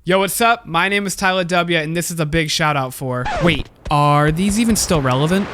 Yo, what's up? My name is TylaDubya, and this is a big shout out for... Wait, are these even still relevant?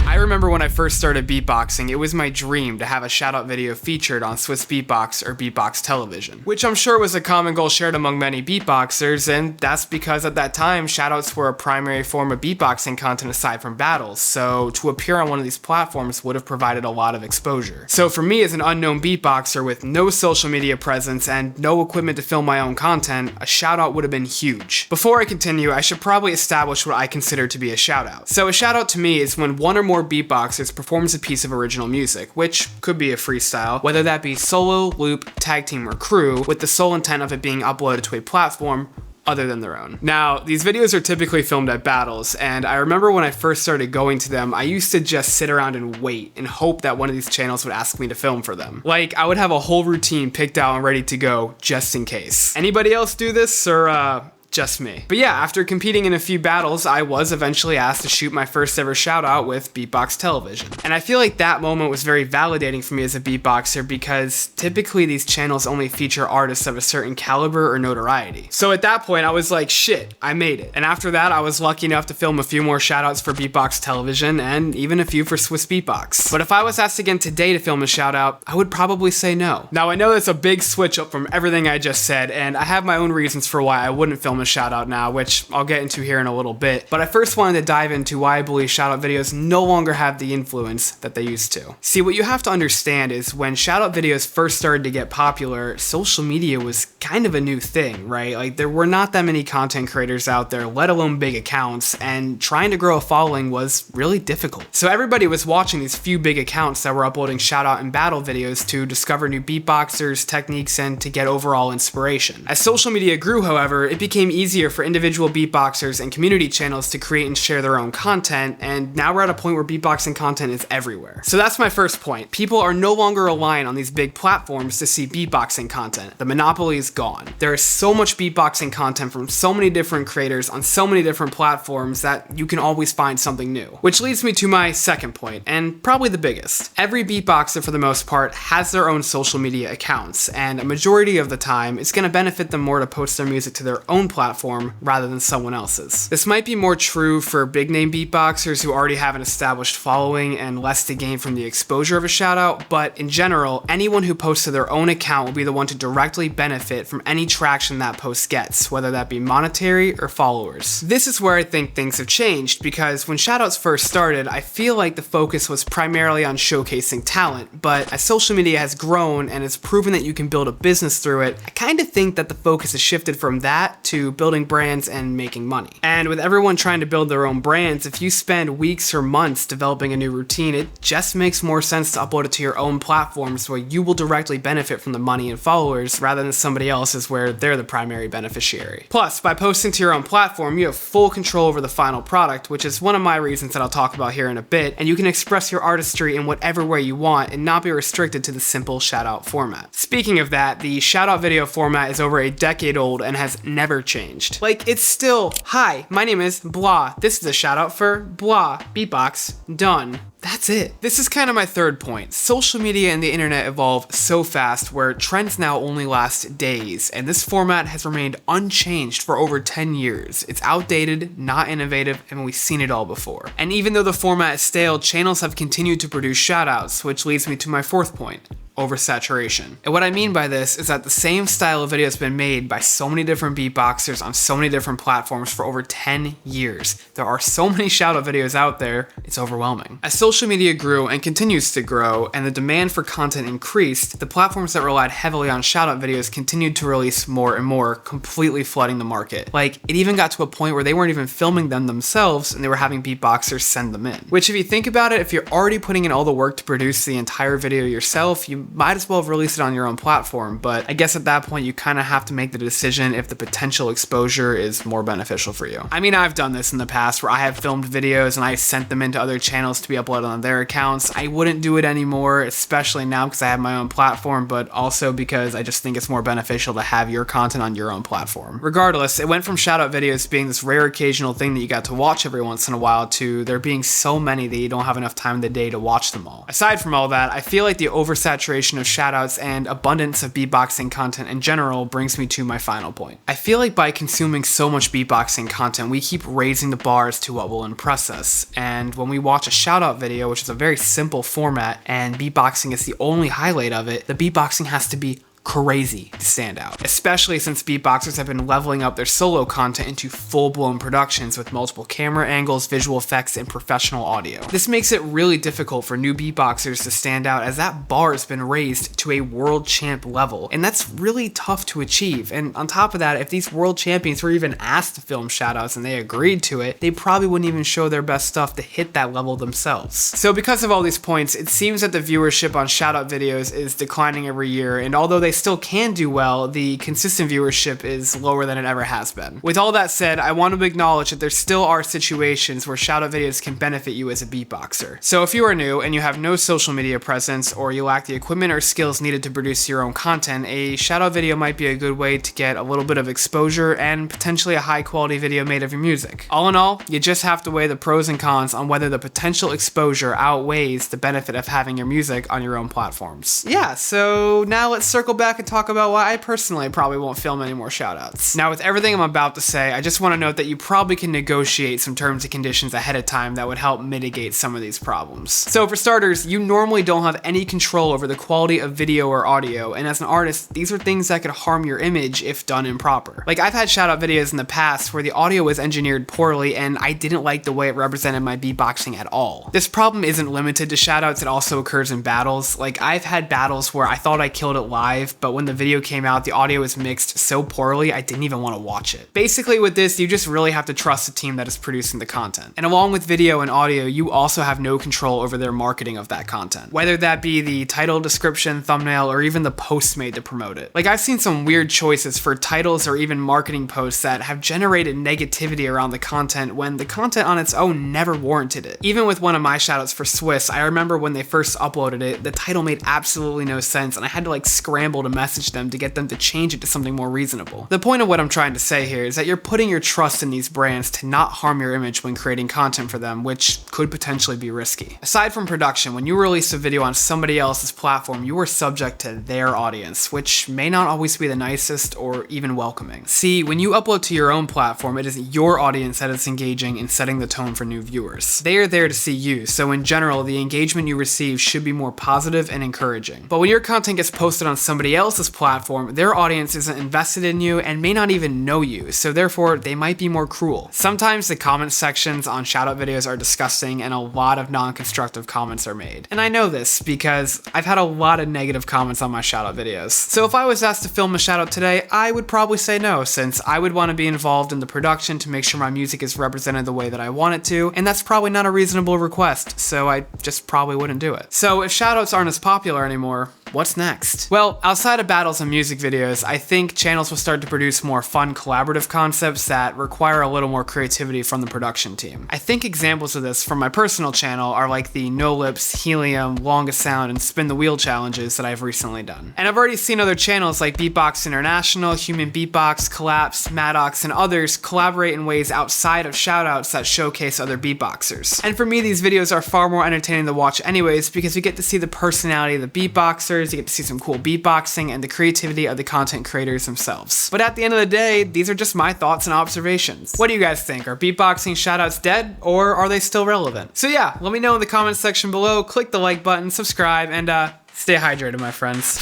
I remember when I first started beatboxing, it was my dream to have a shoutout video featured on Swiss Beatbox or Beatbox Television, which I'm sure was a common goal shared among many beatboxers, and that's because at that time, shoutouts were a primary form of beatboxing content aside from battles, so to appear on one of these platforms would have provided a lot of exposure. So for me as an unknown beatboxer with no social media presence and no equipment to film my own content, a shoutout would have been huge. Before I continue, I should probably establish what I consider to be a shoutout. So a shoutout to me is when one or more beatboxers performs a piece of original music, which could be a freestyle, whether that be solo, loop, tag team, or crew, with the sole intent of it being uploaded to a platform other than their own. Now, these videos are typically filmed at battles, and I remember when I first started going to them, I used to just sit around and wait and hope that one of these channels would ask me to film for them. Like, I would have a whole routine picked out and ready to go just in case. Anybody else do this, or just me? But yeah, after competing in a few battles, I was eventually asked to shoot my first ever shout out with Beatbox Television. And I feel like that moment was very validating for me as a beatboxer because typically these channels only feature artists of a certain caliber or notoriety. So at that point, I was like, shit, I made it. And after that, I was lucky enough to film a few more shout outs for Beatbox Television and even a few for Swiss Beatbox. But if I was asked again today to film a shout out, I would probably say no. Now I know that's a big switch up from everything I just said, and I have my own reasons for why I wouldn't film a shout out now, which I'll get into here in a little bit, but I first wanted to dive into why I believe shout out videos no longer have the influence that they used to. See, what you have to understand is when shout out videos first started to get popular, social media was kind of a new thing, right? Like there were not that many content creators out there, let alone big accounts, and trying to grow a following was really difficult. So everybody was watching these few big accounts that were uploading shout out and battle videos to discover new beatboxers, techniques, and to get overall inspiration. As social media grew, however, it became easier for individual beatboxers and community channels to create and share their own content, and now we're at a point where beatboxing content is everywhere. So that's my first point. People are no longer relying on these big platforms to see beatboxing content. The monopoly is gone. There is so much beatboxing content from so many different creators on so many different platforms that you can always find something new. Which leads me to my second point, and probably the biggest. Every beatboxer, for the most part, has their own social media accounts, and a majority of the time, it's going to benefit them more to post their music to their own platform rather than someone else's. This might be more true for big name beatboxers who already have an established following and less to gain from the exposure of a shout out, but in general, anyone who posts to their own account will be the one to directly benefit from any traction that post gets, whether that be monetary or followers. This is where I think things have changed, because when shoutouts first started, I feel like the focus was primarily on showcasing talent, but as social media has grown and it's proven that you can build a business through it, I kind of think that the focus has shifted from that to building brands and making money. And with everyone trying to build their own brands, if you spend weeks or months developing a new routine, it just makes more sense to upload it to your own platforms where you will directly benefit from the money and followers rather than somebody else's where they're the primary beneficiary. Plus, by posting to your own platform, you have full control over the final product, which is one of my reasons that I'll talk about here in a bit, and you can express your artistry in whatever way you want and not be restricted to the simple shout-out format. Speaking of that, the shout-out video format is over a decade old and has never changed. Like, it's still, hi, my name is blah, this is a shout out for blah, beatbox, done. That's it. This is kind of my third point. Social media and the internet evolve so fast where trends now only last days, and this format has remained unchanged for over 10 years. It's outdated, not innovative, and we've seen it all before. And even though the format is stale, channels have continued to produce shoutouts, which leads me to my fourth point. Oversaturation. And what I mean by this is that the same style of video has been made by so many different beatboxers on so many different platforms for over 10 years. There are so many shoutout videos out there, it's overwhelming. As social media grew and continues to grow, and the demand for content increased, the platforms that relied heavily on shoutout videos continued to release more and more, completely flooding the market. Like, it even got to a point where they weren't even filming them themselves and they were having beatboxers send them in. Which, if you think about it, if you're already putting in all the work to produce the entire video yourself, you might as well have released it on your own platform, but I guess at that point you kind of have to make the decision if the potential exposure is more beneficial for you. I mean, I've done this in the past where I have filmed videos and I sent them into other channels to be uploaded on their accounts. I wouldn't do it anymore, especially now because I have my own platform, but also because I just think it's more beneficial to have your content on your own platform. Regardless, it went from shoutout videos being this rare occasional thing that you got to watch every once in a while to there being so many that you don't have enough time in the day to watch them all. Aside from all that, I feel like the oversaturation proliferation of shoutouts and abundance of beatboxing content in general brings me to my final point. I feel like by consuming so much beatboxing content, we keep raising the bars to what will impress us. And when we watch a shoutout video, which is a very simple format, and beatboxing is the only highlight of it, the beatboxing has to be crazy to stand out, especially since beatboxers have been leveling up their solo content into full-blown productions with multiple camera angles, visual effects, and professional audio. This makes it really difficult for new beatboxers to stand out, as that bar has been raised to a world champ level, and that's really tough to achieve. And on top of that, if these world champions were even asked to film shoutouts and they agreed to it, they probably wouldn't even show their best stuff to hit that level themselves. So because of all these points, it seems that the viewership on shoutout videos is declining every year, and although they still can do well, the consistent viewership is lower than it ever has been. With all that said, I want to acknowledge that there still are situations where shoutout videos can benefit you as a beatboxer. So if you are new and you have no social media presence, or you lack the equipment or skills needed to produce your own content, a shoutout video might be a good way to get a little bit of exposure and potentially a high quality video made of your music. All in all, you just have to weigh the pros and cons on whether the potential exposure outweighs the benefit of having your music on your own platforms. Yeah, so now let's circle back and talk about why I personally probably won't film any more shoutouts. Now, with everything I'm about to say, I just want to note that you probably can negotiate some terms and conditions ahead of time that would help mitigate some of these problems. So for starters, you normally don't have any control over the quality of video or audio, and as an artist, these are things that could harm your image if done improper. Like, I've had shoutout videos in the past where the audio was engineered poorly and I didn't like the way it represented my beatboxing at all. This problem isn't limited to shoutouts, it also occurs in battles. Like, I've had battles where I thought I killed it live, but when the video came out, the audio was mixed so poorly I didn't even want to watch it. Basically with this, you just really have to trust the team that is producing the content. And along with video and audio, you also have no control over their marketing of that content, whether that be the title, description, thumbnail, or even the posts made to promote it. Like, I've seen some weird choices for titles or even marketing posts that have generated negativity around the content when the content on its own never warranted it. Even with one of my shoutouts for Swiss, I remember when they first uploaded it, the title made absolutely no sense and I had to like scramble to message them to get them to change it to something more reasonable. The point of what I'm trying to say here is that you're putting your trust in these brands to not harm your image when creating content for them, which could potentially be risky. Aside from production, when you release a video on somebody else's platform, you are subject to their audience, which may not always be the nicest or even welcoming. See, when you upload to your own platform, it is your audience that is engaging and setting the tone for new viewers. They are there to see you, so in general, the engagement you receive should be more positive and encouraging. But when your content gets posted on somebody else's platform, their audience isn't invested in you and may not even know you, so therefore they might be more cruel. Sometimes the comment sections on shoutout videos are disgusting and a lot of non-constructive comments are made. And I know this because I've had a lot of negative comments on my shoutout videos. So if I was asked to film a shoutout today, I would probably say no, since I would want to be involved in the production to make sure my music is represented the way that I want it to, and that's probably not a reasonable request, so I just probably wouldn't do it. So if shoutouts aren't as popular anymore, what's next? Well, outside of battles and music videos, I think channels will start to produce more fun collaborative concepts that require a little more creativity from the production team. I think examples of this from my personal channel are like the No Lips, Helium, Longest Sound, and Spin the Wheel challenges that I've recently done. And I've already seen other channels like Beatbox International, Human Beatbox, Collapse, Maddox, and others collaborate in ways outside of shoutouts that showcase other beatboxers. And for me, these videos are far more entertaining to watch anyways because you get to see the personality of the beatboxers, you get to see some cool beatboxing, and the creativity of the content creators themselves. But at the end of the day, these are just my thoughts and observations. What do you guys think? Are beatboxing shoutouts dead, or are they still relevant? So yeah, let me know in the comments section below, click the like button, subscribe, and stay hydrated, my friends.